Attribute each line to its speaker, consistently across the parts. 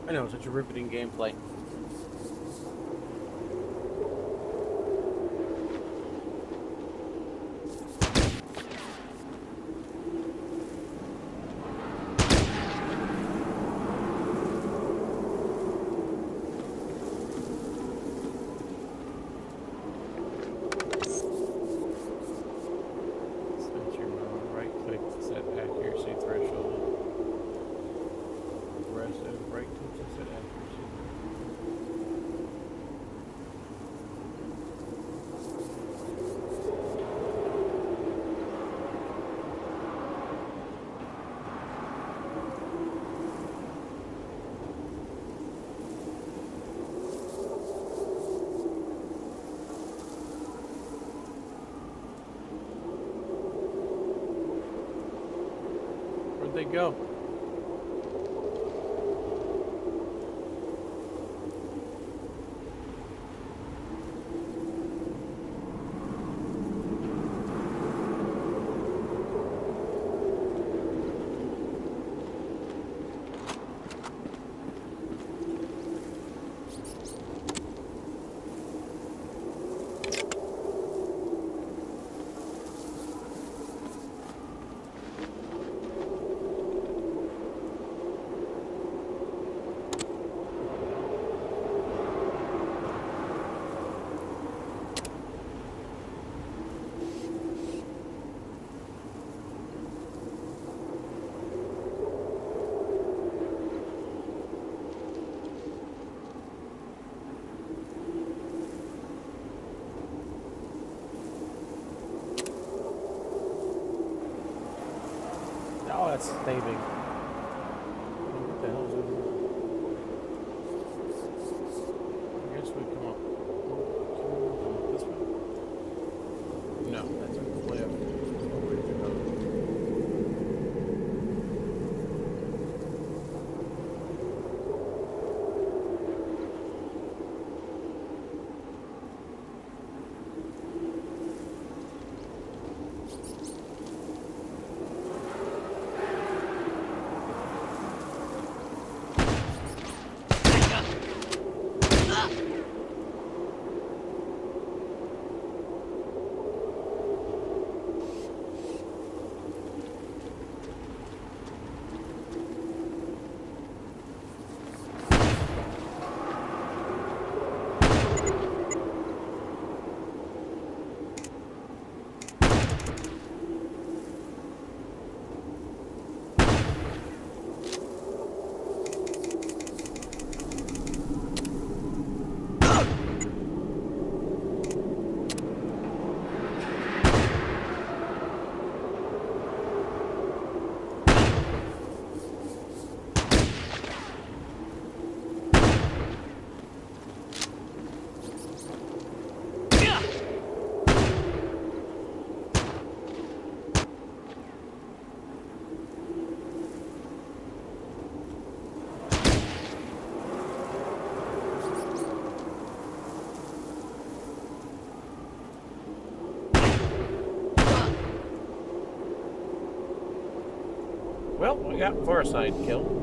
Speaker 1: I know, such a riveting gameplay.
Speaker 2: Set your right click to set accuracy threshold. Aggressive right click to set accuracy. Where'd they go? Oh, that's staving. What the hell is over there? I guess we come up. Can we come up this way? No, that's a cliff. There's no way to go. Well, we got Farsight killed.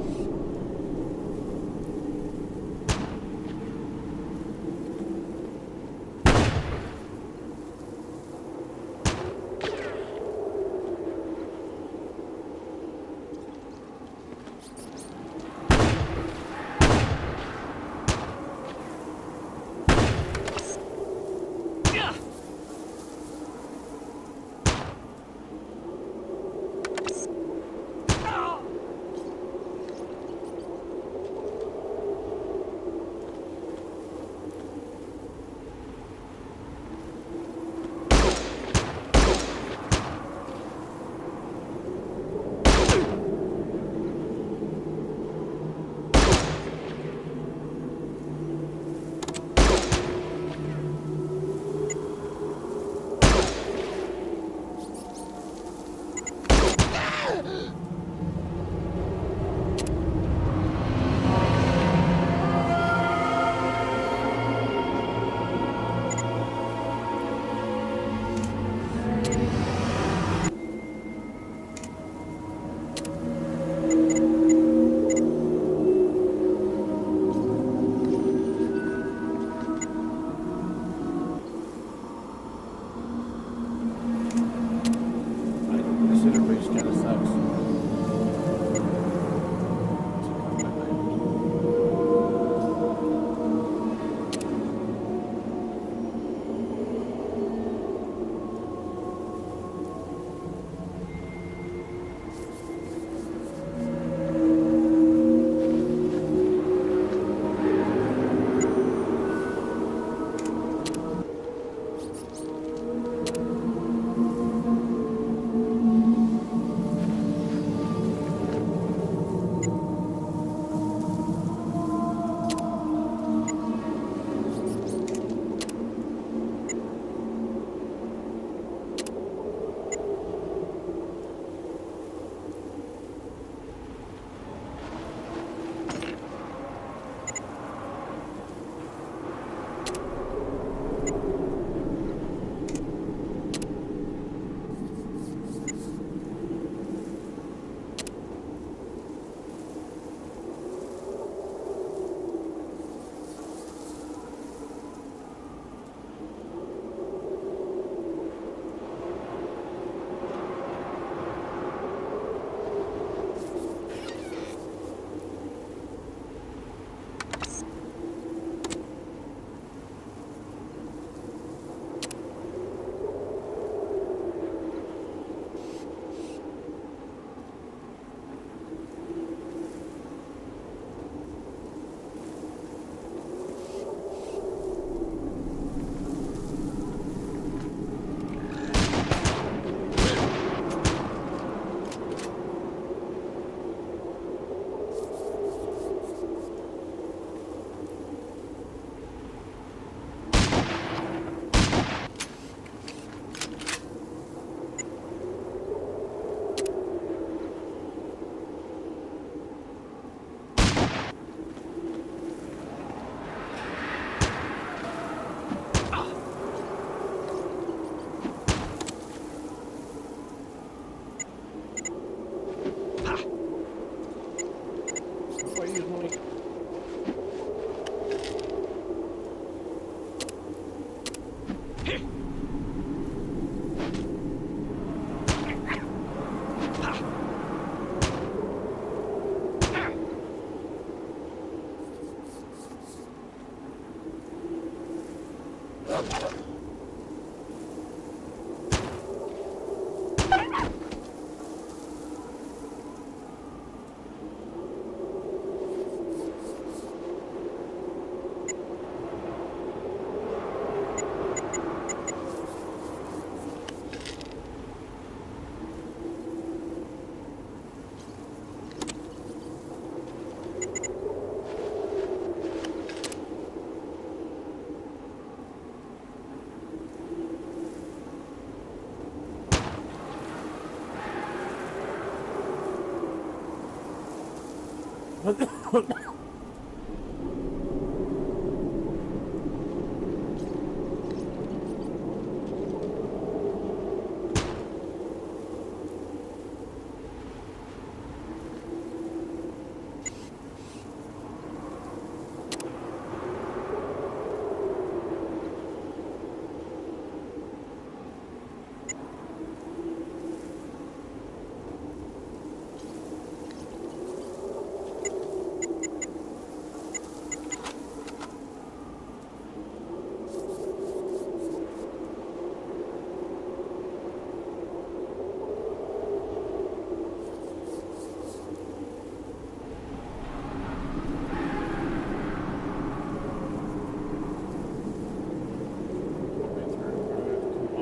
Speaker 2: All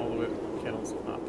Speaker 2: the way up to Kennels up.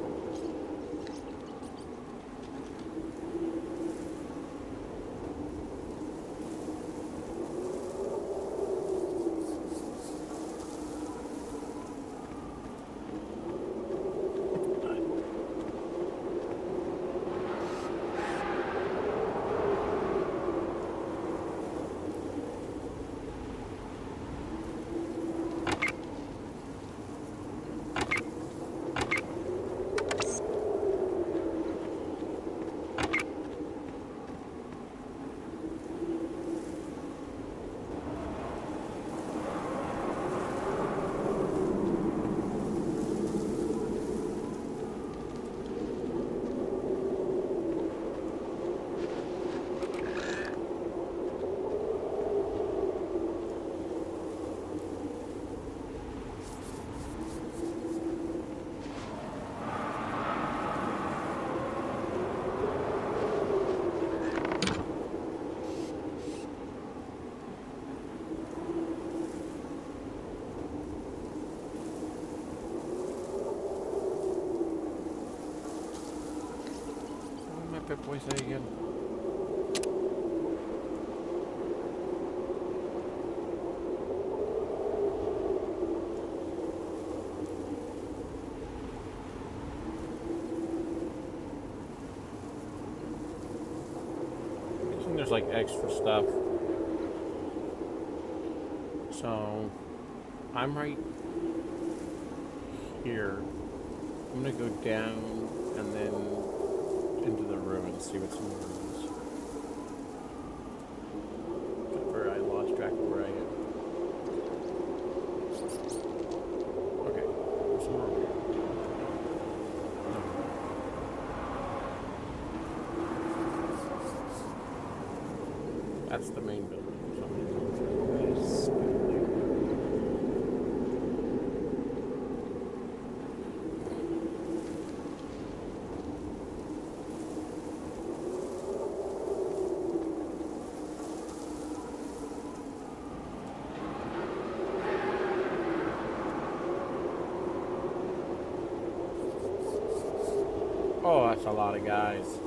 Speaker 2: Pip Boy say again? I think there's like extra stuff. So I'm right here. I'm gonna go down and then into the room and see what's in the rooms. Where I lost track of where I am. Okay, there's some more over here. No. That's the main building. So I'm gonna go through this building. Oh, that's a lot of guys.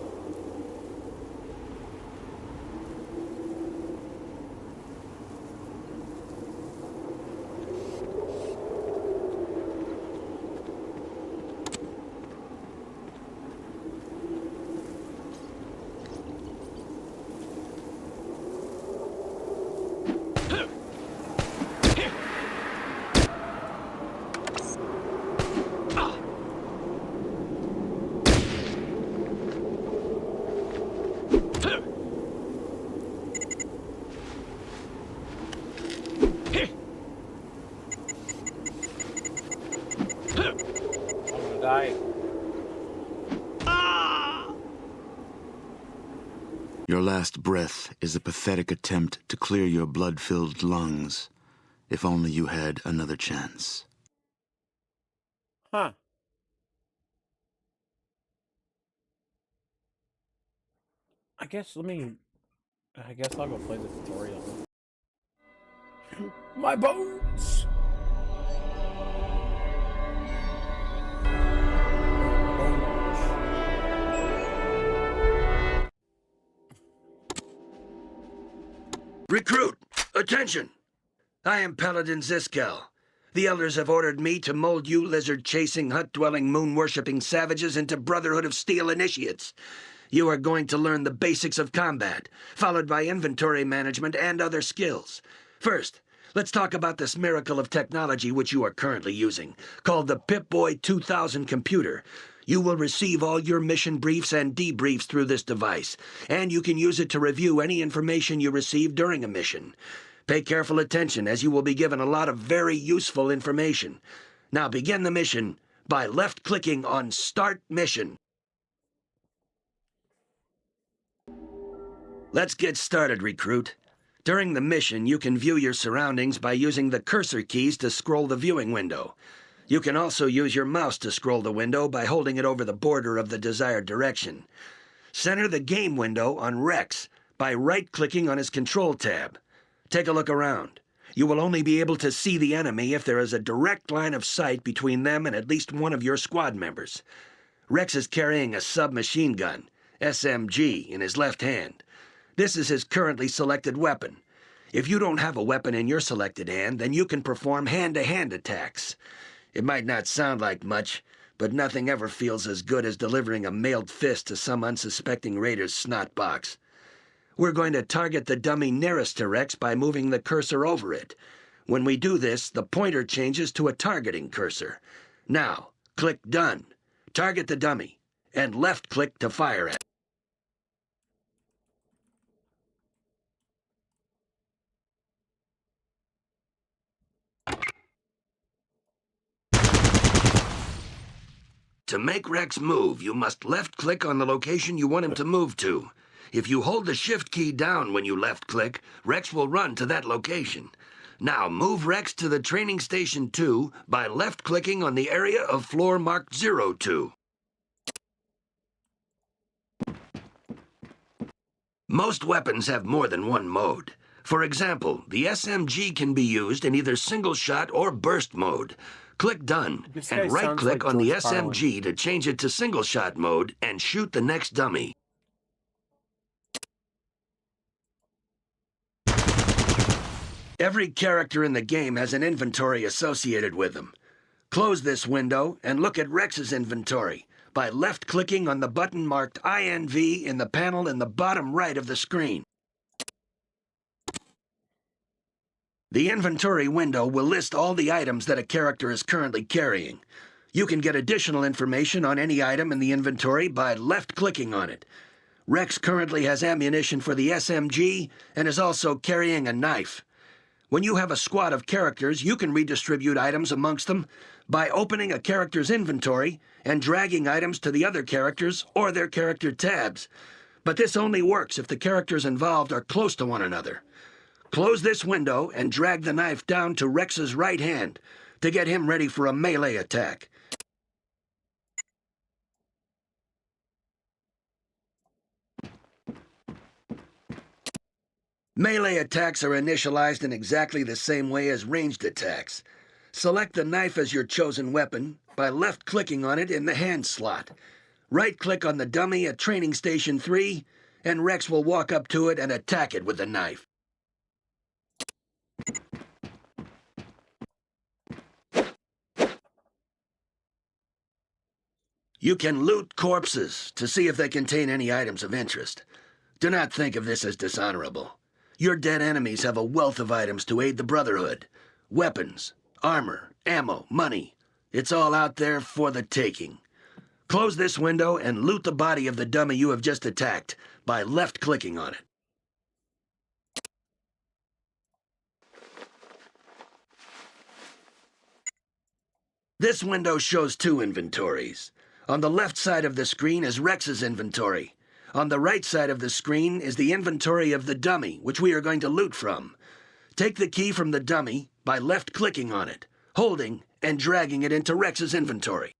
Speaker 2: Die.
Speaker 1: Your last breath is a pathetic attempt to clear your blood-filled lungs. If only you had another chance.
Speaker 2: Huh. I guess I'll go play the tutorial. My bones!
Speaker 3: Recruit! Attention! I am Paladin Ziskel. The elders have ordered me to mold you lizard-chasing, hut-dwelling, moon-worshipping savages into Brotherhood of Steel initiates. You are going to learn the basics of combat, followed by inventory management and other skills. First, let's talk about this miracle of technology which you are currently using, called the Pip-Boy 2000 computer. You will receive all your mission briefs and debriefs through this device, and you can use it to review any information you receive during a mission. Pay careful attention, as you will be given a lot of very useful information. Now begin the mission by left-clicking on Start Mission. Let's get started, Recruit. During the mission, you can view your surroundings by using the cursor keys to scroll the viewing window. You can also use your mouse to scroll the window by holding it over the border of the desired direction. Center the game window on Rex by right-clicking on his control tab. Take a look around. You will only be able to see the enemy if there is a direct line of sight between them and at least one of your squad members. Rex is carrying a submachine gun, SMG, in his left hand. This is his currently selected weapon. If you don't have a weapon in your selected hand, then you can perform hand-to-hand attacks. It might not sound like much, but nothing ever feels as good as delivering a mailed fist to some unsuspecting raider's snot box. We're going to target the dummy nearest to Rex by moving the cursor over it. When we do this, the pointer changes to a targeting cursor. Now, click Done. Target the dummy, and left-click to fire at. To make Rex move, you must left-click on the location you want him to move to. If you hold the Shift key down when you left-click, Rex will run to that location. Now move Rex to the Training Station 2 by left-clicking on the area of floor marked 02. Most weapons have more than one mode. For example, the SMG can be used in either single shot or burst mode. Click Done,
Speaker 2: This guy
Speaker 3: and right-click
Speaker 2: sounds like
Speaker 3: on the
Speaker 2: George Carlin.
Speaker 3: SMG to change it to single shot mode and shoot the next dummy. Every character in the game has an inventory associated with them. Close this window and look at Rex's inventory by left-clicking on the button marked INV in the panel in the bottom right of the screen. The inventory window will list all the items that a character is currently carrying. You can get additional information on any item in the inventory by left-clicking on it. Rex currently has ammunition for the SMG and is also carrying a knife. When you have a squad of characters, you can redistribute items amongst them by opening a character's inventory and dragging items to the other characters or their character tabs. But this only works if the characters involved are close to one another. Close this window and drag the knife down to Rex's right hand to get him ready for a melee attack. Melee attacks are initialized in exactly the same way as ranged attacks. Select the knife as your chosen weapon by left-clicking on it in the hand slot. Right-click on the dummy at Training Station 3, and Rex will walk up to it and attack it with the knife. You can loot corpses to see if they contain any items of interest. Do not think of this as dishonorable. Your dead enemies have a wealth of items to aid the Brotherhood. Weapons, armor, ammo, money. It's all out there for the taking. Close this window and loot the body of the dummy you have just attacked by left-clicking on it. This window shows two inventories. On the left side of the screen is Rex's inventory. On the right side of the screen is the inventory of the dummy, which we are going to loot from. Take the key from the dummy by left-clicking on it, holding, and dragging it into Rex's inventory.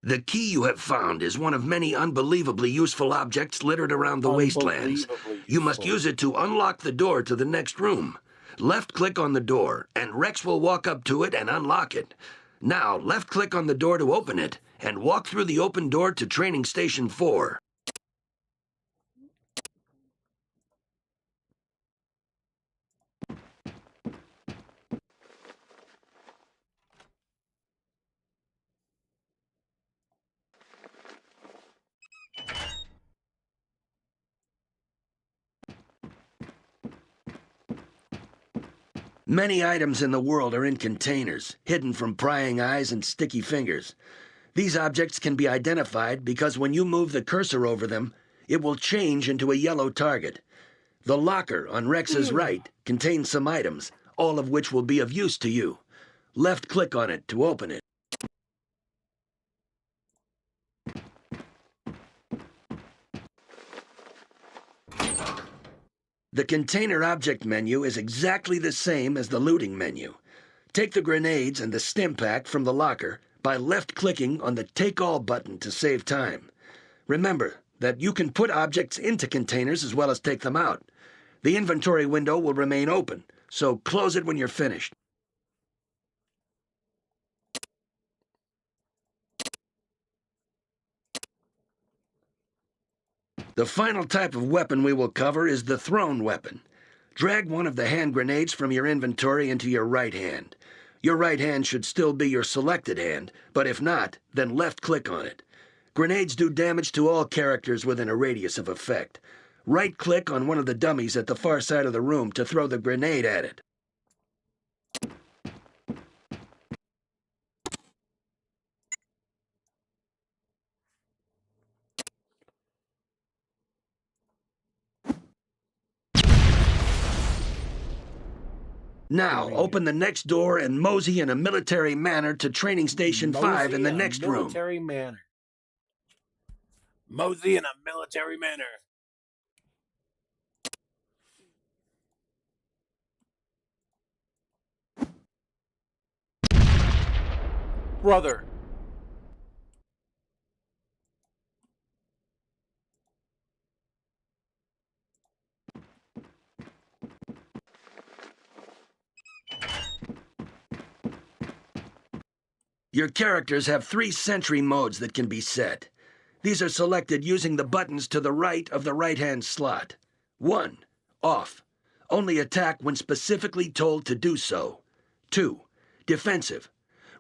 Speaker 3: The key you have found is one of many unbelievably useful objects littered around the wastelands. You must use it to unlock the door to the next room. Left-click on the door, and Rex will walk up to it and unlock it. Now, left-click on the door to open it, and walk through the open door to Training Station 4. Many items in the world are in containers, hidden from prying eyes and sticky fingers. These objects can be identified because when you move the cursor over them, it will change into a yellow target. The locker on Rex's right contains some items, all of which will be of use to you. Left-click on it to open it. The container object menu is exactly the same as the looting menu. Take the grenades and the stim pack from the locker by left-clicking on the Take All button to save time. Remember that you can put objects into containers as well as take them out. The inventory window will remain open, so close it when you're finished. The final type of weapon we will cover is the thrown weapon. Drag one of the hand grenades from your inventory into your right hand. Your right hand should still be your selected hand, but if not, then left-click on it. Grenades do damage to all characters within a radius of effect. Right-click on one of the dummies at the far side of the room to throw the grenade at it. Now, open the next door and mosey in a military manner to Training Station 5 in the next room.
Speaker 2: Military manner. Mosey in a military manner. Brother.
Speaker 3: Your characters have 3 sentry modes that can be set. These are selected using the buttons to the right of the right-hand slot. 1. Off. Only attack when specifically told to do so. 2. Defensive.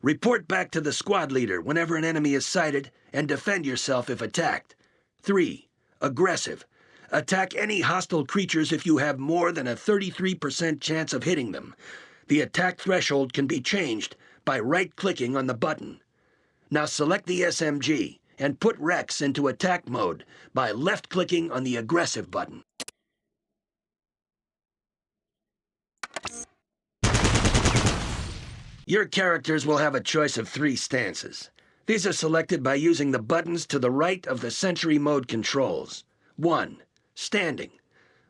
Speaker 3: Report back to the squad leader whenever an enemy is sighted and defend yourself if attacked. 3. Aggressive. Attack any hostile creatures if you have more than a 33% chance of hitting them. The attack threshold can be changed by right-clicking on the button. Now select the SMG and put Rex into attack mode by left-clicking on the aggressive button. Your characters will have a choice of 3 stances. These are selected by using the buttons to the right of the sentry mode controls. 1. Standing.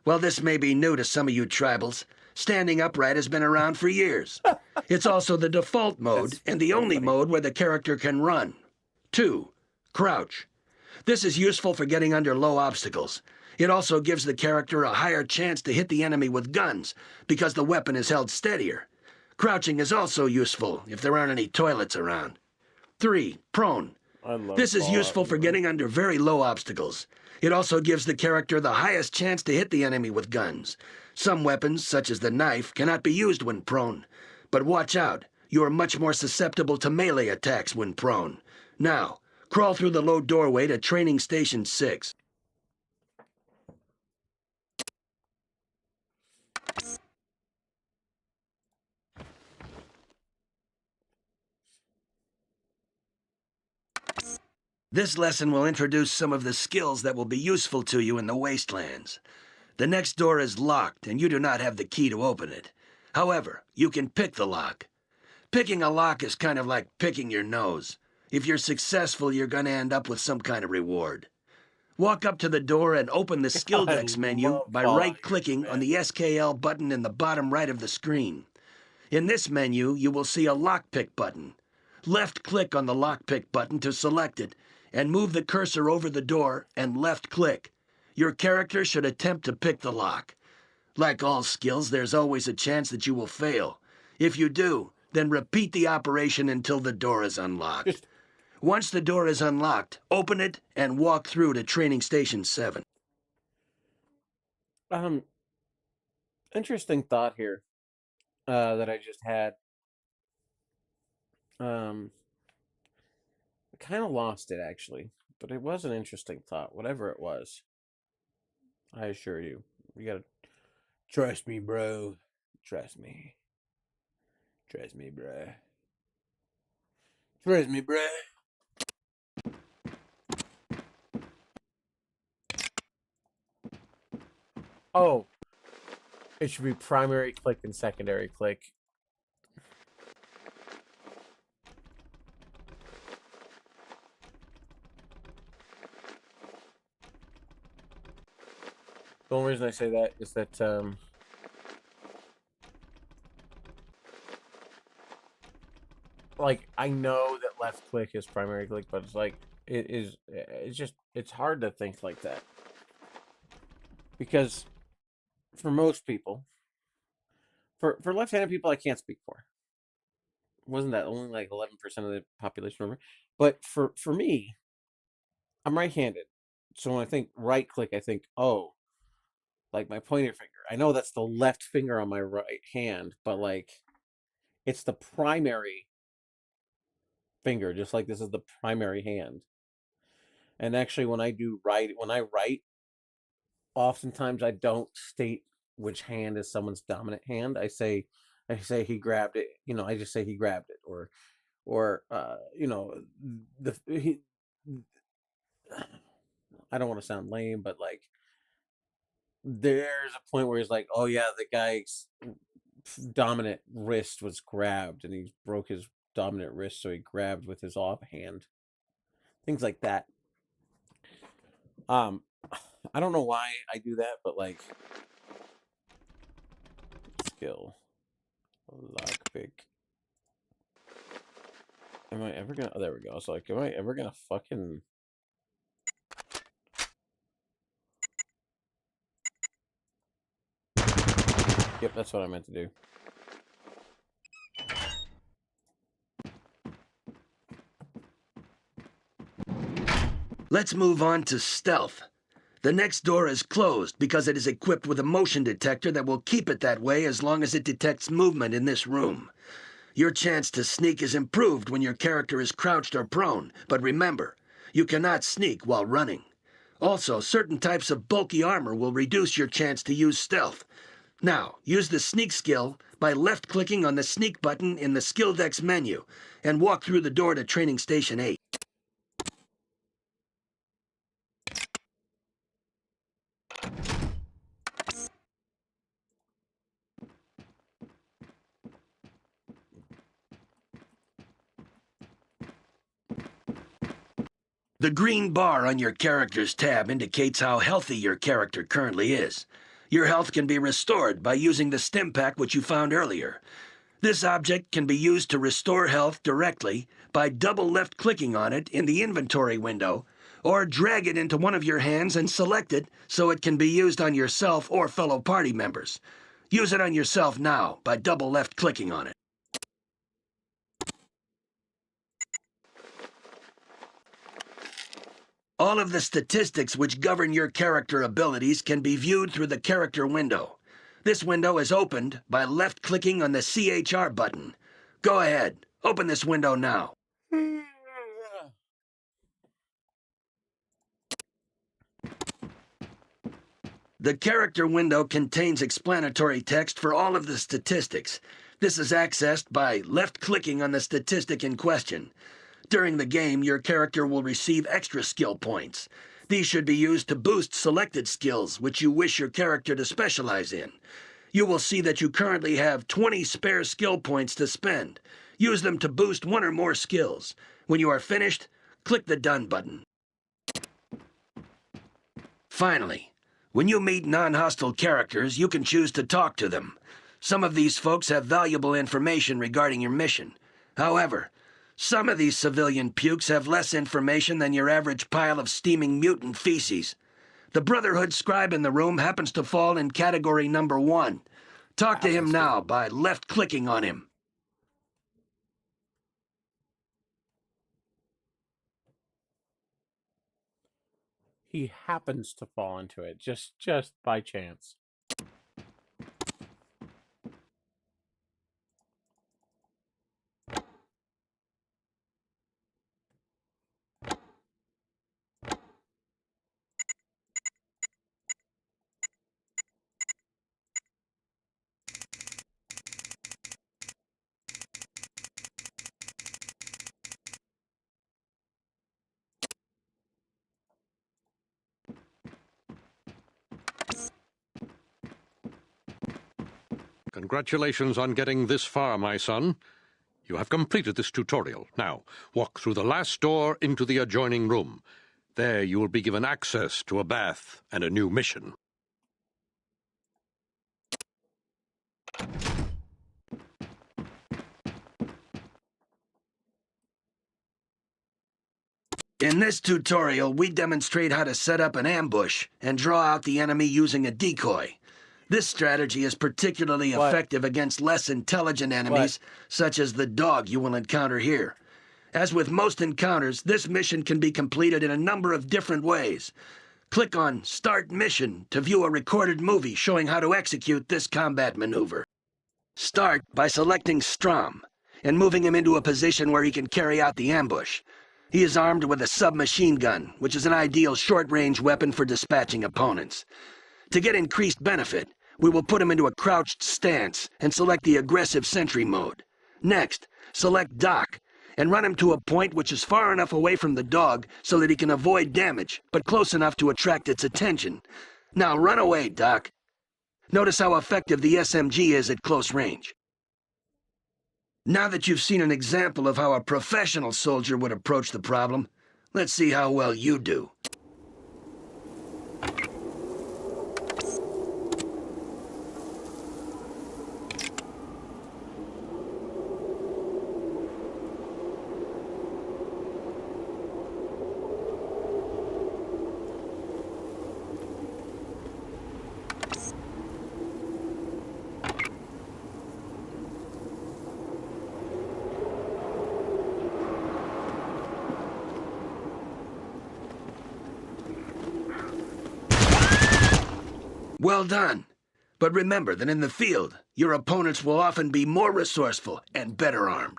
Speaker 3: Well, this may be new to some of you tribals. Standing upright has been around for years. It's also the default mode and the only mode where the character can run. 2. Crouch. This is useful for getting under low obstacles. It also gives the character a higher chance to hit the enemy with guns because the weapon is held steadier. Crouching is also useful if there aren't any toilets around. 3. Prone. This is useful for getting under very low obstacles. It also gives the character the highest chance to hit the enemy with guns. Some weapons, such as the knife, cannot be used when prone. But watch out, you are much more susceptible to melee attacks when prone. Now, crawl through the low doorway to Training Station 6. This lesson will introduce some of the skills that will be useful to you in the wastelands. The next door is locked, and you do not have the key to open it. However, you can pick the lock. Picking a lock is kind of like picking your nose. If you're successful, you're going to end up with some kind of reward. Walk up to the door and open the Skill
Speaker 2: I
Speaker 3: Decks menu
Speaker 2: love
Speaker 3: by
Speaker 2: Fallout
Speaker 3: right-clicking
Speaker 2: games,
Speaker 3: on
Speaker 2: man.
Speaker 3: the SKL button in the bottom right of the screen. In this menu, you will see a lockpick button. Left-click on the lockpick button to select it, and move the cursor over the door and left-click. Your character should attempt to pick the lock. Like all skills, there's always a chance that you will fail. If you do, then repeat the operation until the door is unlocked.
Speaker 2: Just
Speaker 3: Once the door is unlocked, open it and walk through to Training Station 7.
Speaker 2: interesting thought here that I just had. I kind of lost it actually, but it was an interesting thought. Whatever it was, I assure you, you gotta trust me, bro. Trust me. Trust me, bro. Trust me, bro. Oh, it should be primary click and secondary click. The only reason I say that is that like I know that left click is primary click, but it's like it's hard to think like that. Because for most people, for left-handed people I can't speak for. Wasn't that only like 11% of the population, remember? But for me, I'm right-handed. So when I think right click, I think, oh, like my pointer finger. I know that's the left finger on my right hand, but like it's the primary finger, just like this is the primary hand. And actually when I write, oftentimes I don't state which hand is someone's dominant hand. I say he grabbed it, I just say he grabbed it, or I don't want to sound lame, but like there's a point where he's like, oh yeah, the guy's dominant wrist was grabbed and he broke his dominant wrist, so he grabbed with his offhand. Things like that. I don't know why I do that, but like skill lockpick. Am I ever gonna? Oh, there we go. So like, am I ever gonna fucking? Yep, that's what I meant to do.
Speaker 3: Let's move on to Stealth. The next door is closed because it is equipped with a motion detector that will keep it that way as long as it detects movement in this room. Your chance to sneak is improved when your character is crouched or prone, but remember, you cannot sneak while running. Also, certain types of bulky armor will reduce your chance to use stealth. Now, use the sneak skill by left-clicking on the sneak button in the Skill Decks menu and walk through the door to Training Station 8. The green bar on your Characters tab indicates how healthy your character currently is. Your health can be restored by using the stim pack which you found earlier. This object can be used to restore health directly by double left-clicking on it in the inventory window, or drag it into one of your hands and select it so it can be used on yourself or fellow party members. Use it on yourself now by double left-clicking on it. All of the statistics which govern your character abilities can be viewed through the character window. This window is opened by left-clicking on the CHR button. Go ahead, open this window now. The character window contains explanatory text for all of the statistics. This is accessed by left-clicking on the statistic in question. During the game, your character will receive extra skill points. These should be used to boost selected skills which you wish your character to specialize in. You will see that you currently have 20 spare skill points to spend. Use them to boost one or more skills. When you are finished, click the Done button. Finally, when you meet non-hostile characters, you can choose to talk to them. Some of these folks have valuable information regarding your mission. However, some of these civilian pukes have less information than your average pile of steaming mutant feces. The Brotherhood scribe in the room happens to fall in category number 1. Talk to him now by left-clicking on him.
Speaker 2: He happens to fall into it, just by chance.
Speaker 4: Congratulations on getting this far, my son. You have completed this tutorial. Now, walk through the last door into the adjoining room. There you will be given access to a bath and a new mission.
Speaker 3: In this tutorial, we demonstrate how to set up an ambush and draw out the enemy using a decoy. This strategy is particularly effective against less intelligent enemies, such as the dog you will encounter here. As with most encounters, this mission can be completed in a number of different ways. Click on Start Mission to view a recorded movie showing how to execute this combat maneuver. Start by selecting Strom and moving him into a position where he can carry out the ambush. He is armed with a submachine gun, which is an ideal short-range weapon for dispatching opponents. To get increased benefit, we will put him into a crouched stance and select the aggressive sentry mode. Next, select Doc and run him to a point which is far enough away from the dog so that he can avoid damage, but close enough to attract its attention. Now run away, Doc. Notice how effective the SMG is at close range. Now that you've seen an example of how a professional soldier would approach the problem, let's see how well you do. Well done. But remember that in the field, your opponents will often be more resourceful and better armed.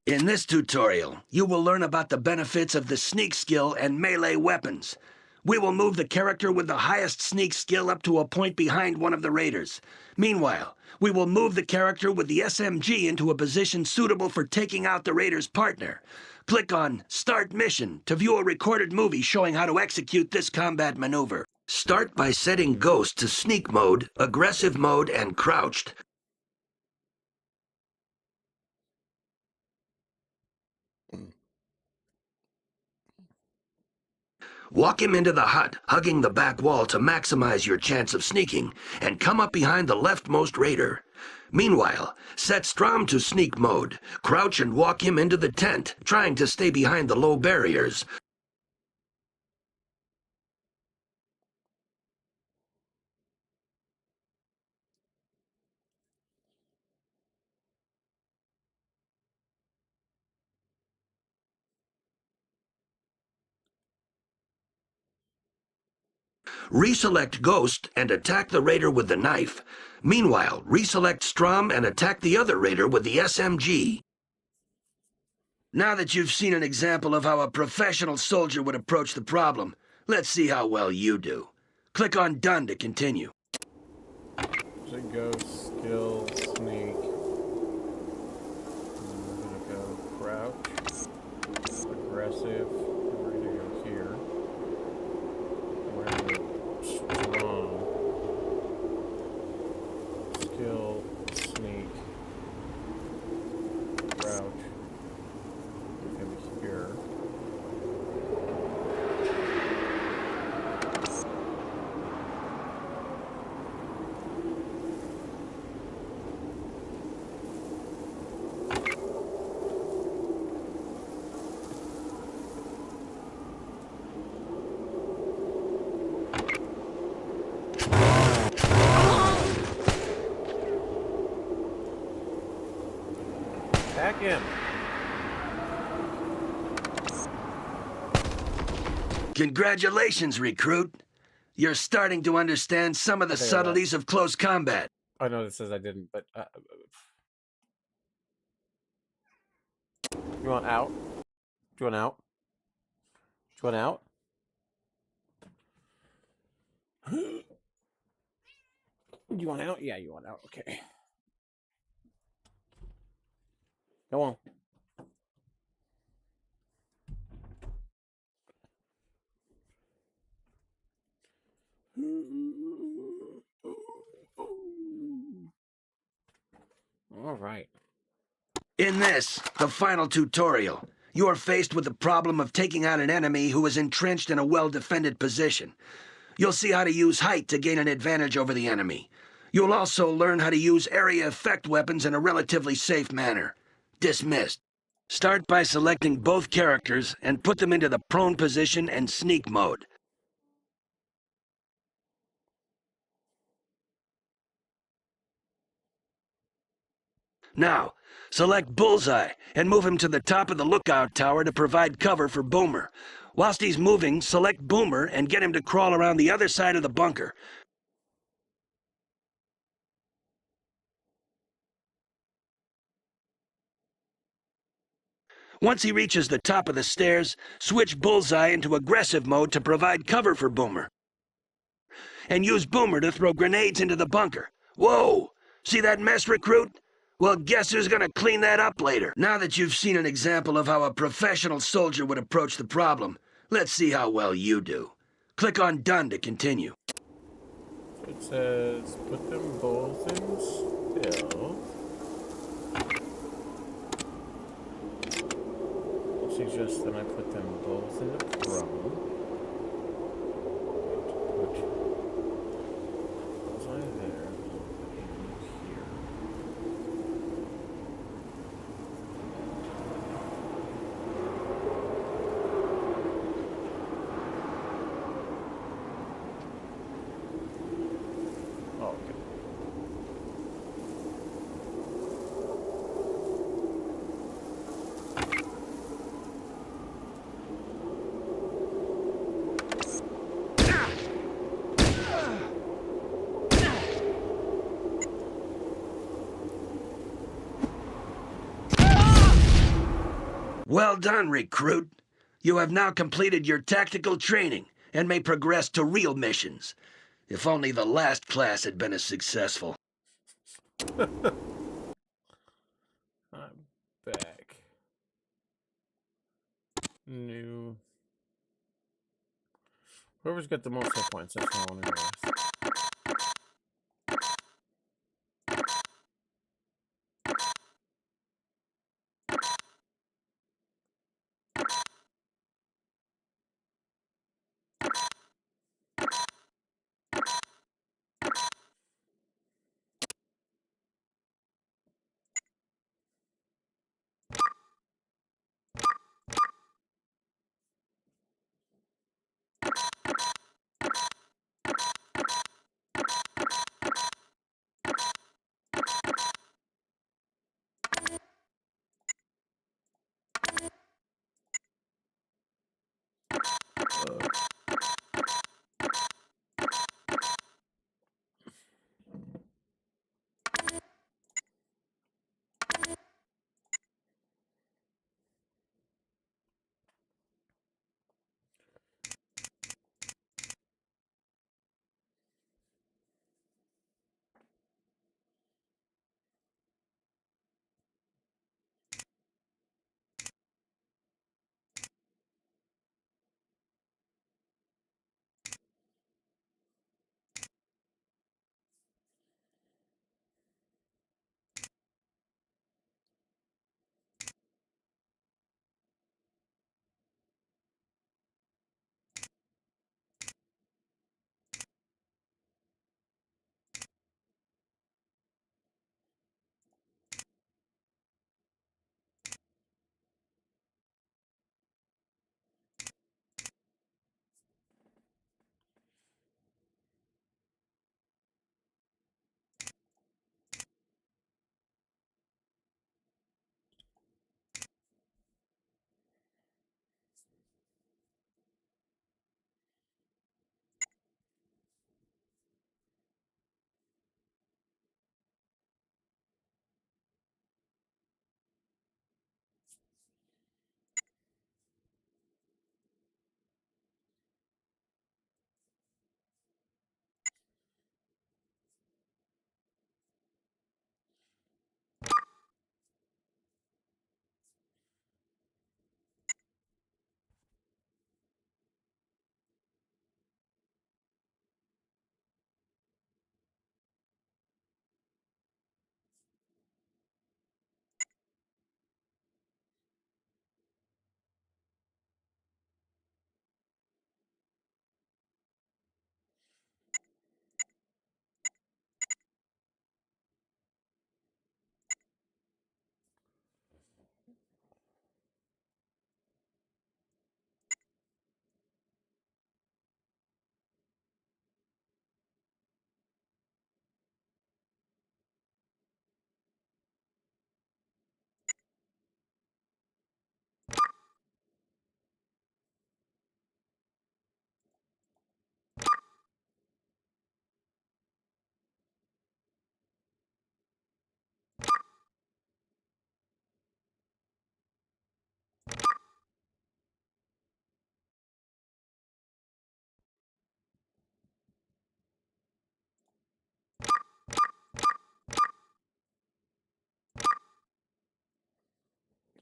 Speaker 3: In this tutorial, you will learn about the benefits of the sneak skill and melee weapons. We will move the character with the highest sneak skill up to a point behind one of the raiders. Meanwhile, we will move the character with the SMG into a position suitable for taking out the raider's partner. Click on Start Mission to view a recorded movie showing how to execute this combat maneuver. Start by setting Ghost to Sneak Mode, Aggressive Mode, and Crouched. Walk him into the hut, hugging the back wall to maximize your chance of sneaking, and come up behind the leftmost raider. Meanwhile, set Strom to Sneak Mode, crouch and walk him into the tent, trying to stay behind the low barriers. Reselect Ghost and attack the raider with the knife. Meanwhile, reselect Strom and attack the other raider with the SMG. Now that you've seen an example of how a professional soldier would approach the problem, let's see how well you do. Click on Done to continue.
Speaker 2: Ghost, skill, sneak. I'm gonna go crouch, aggressive. We're gonna go here. We're gonna go strong. Skill, sneak, crouch. him.
Speaker 3: Congratulations, recruit. You're starting to understand some of the
Speaker 2: Okay,
Speaker 3: subtleties of close combat.
Speaker 2: I know it says I didn't, but you want out? Do you want out? Do you want out? You want out? Yeah, you want out. Okay. Go on. All right.
Speaker 3: In this, the final tutorial, you are faced with the problem of taking out an enemy who is entrenched in a well-defended position. You'll see how to use height to gain an advantage over the enemy. You'll also learn how to use area effect weapons in a relatively safe manner. Dismissed. Start by selecting both characters and put them into the prone position and sneak mode. Now, select Bullseye and move him to the top of the lookout tower to provide cover for Boomer. Whilst he's moving, select Boomer and get him to crawl around the other side of the bunker. Once he reaches the top of the stairs, switch Bullseye into aggressive mode to provide cover for Boomer. And use Boomer to throw grenades into the bunker. Whoa! See that mess, recruit? Well, guess who's gonna clean that up later? Now that you've seen an example of how a professional soldier would approach the problem, let's see how well you do. Click on Done to continue.
Speaker 2: It says put them both in still. It suggests that I put them both in the prone. Was I there? Here. Oh, okay.
Speaker 3: Well done, recruit. You have now completed your tactical training and may progress to real missions. If only the last class had been as successful.
Speaker 2: I'm back. New. Whoever's got the most hit points, that's what I want to go with.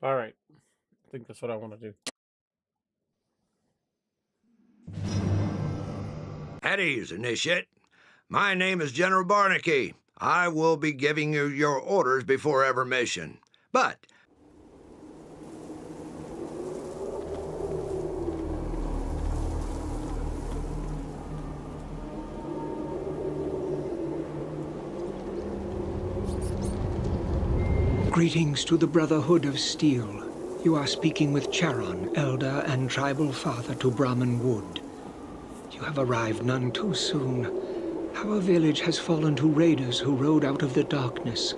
Speaker 2: All right. I think that's what I want to do.
Speaker 5: At ease, Initiate. My name is General Barnaky. I will be giving you your orders before every mission. But
Speaker 6: Greetings to the Brotherhood of Steel. You are speaking with Charon, Elder and Tribal Father to Brahman Wood. You have arrived none too soon. Our village has fallen to raiders who rode out of the darkness.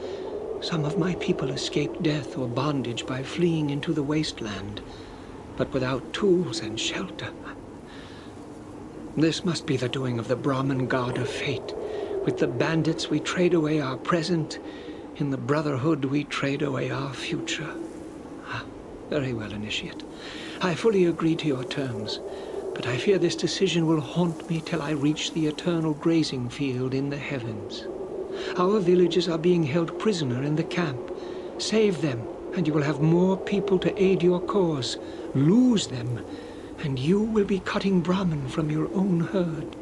Speaker 6: Some of my people escaped death or bondage by fleeing into the wasteland, but without tools and shelter. This must be the doing of the Brahmin god of fate. With the bandits we trade away our present. In the Brotherhood, we trade away our future. Very well, Initiate. I fully agree to your terms, but I fear this decision will haunt me till I reach the eternal grazing field in the heavens. Our villages are being held prisoner in the camp. Save them, and you will have more people to aid your cause. Lose them, and you will be cutting Brahmin from your own herd.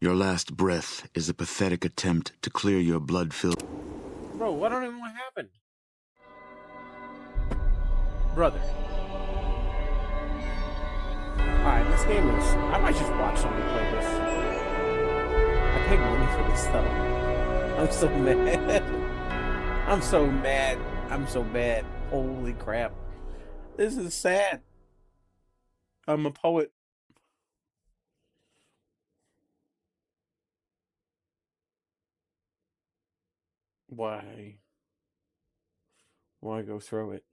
Speaker 1: Your last breath is a pathetic attempt to clear your blood-filled...
Speaker 2: Bro, I don't even know what happened. Brother. Alright, this game is... I might just watch somebody play this. I paid money for this though. I'm so mad. I'm so mad. I'm so mad. Holy crap. This is sad. I'm a poet. Why? Why go through it?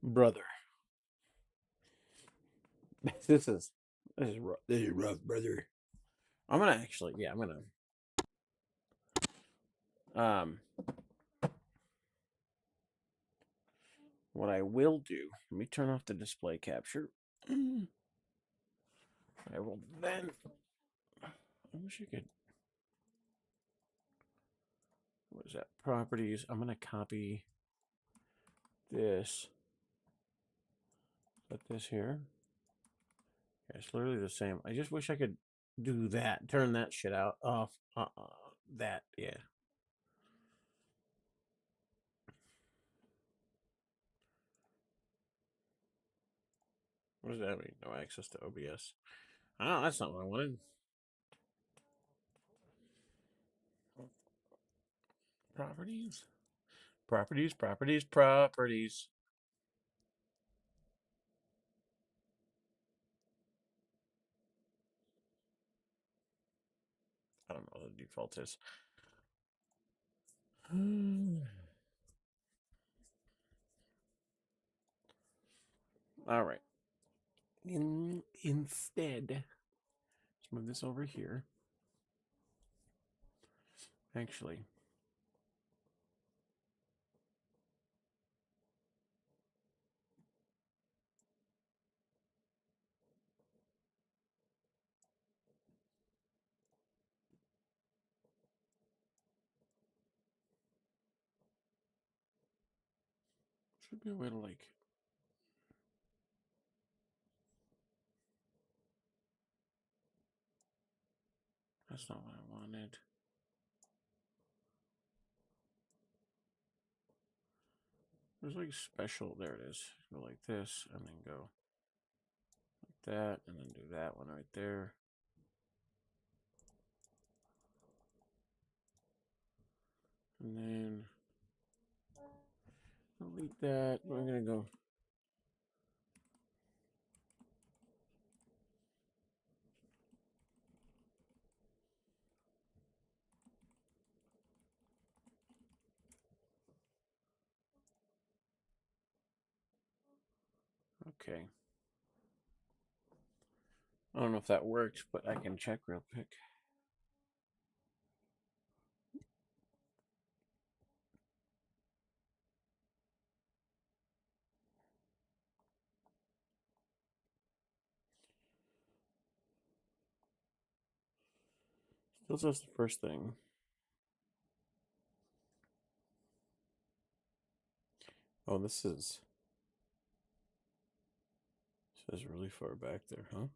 Speaker 2: Brother. This is rough. This is rough, brother. I'm gonna actually, yeah, I'm gonna what I will do, let me turn off the display capture. I will then, I wish I could, what is that, properties, I'm gonna copy this, put this here. Yeah, it's literally the same. I just wish I could do that, turn that shit out, off, that, yeah. What does that mean? No access to OBS. Oh, that's not what I wanted. Properties. Properties, properties, properties. I don't know what the default is. All right. Instead, let's move this over here. Actually, should be a way to like. That's not what I wanted. There's like special. There it is. Go like this, and then go like that, and then do that one right there. And then delete that. I'm gonna go. Okay. I don't know if that works, but I can check real quick. Still says the first thing. Oh, this is. Says really far back there, huh?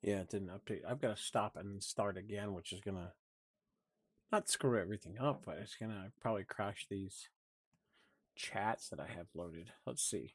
Speaker 2: Yeah, it didn't update. I've got to stop and start again, which is gonna not screw everything up, but it's gonna probably crash these chats that I have loaded. Let's see.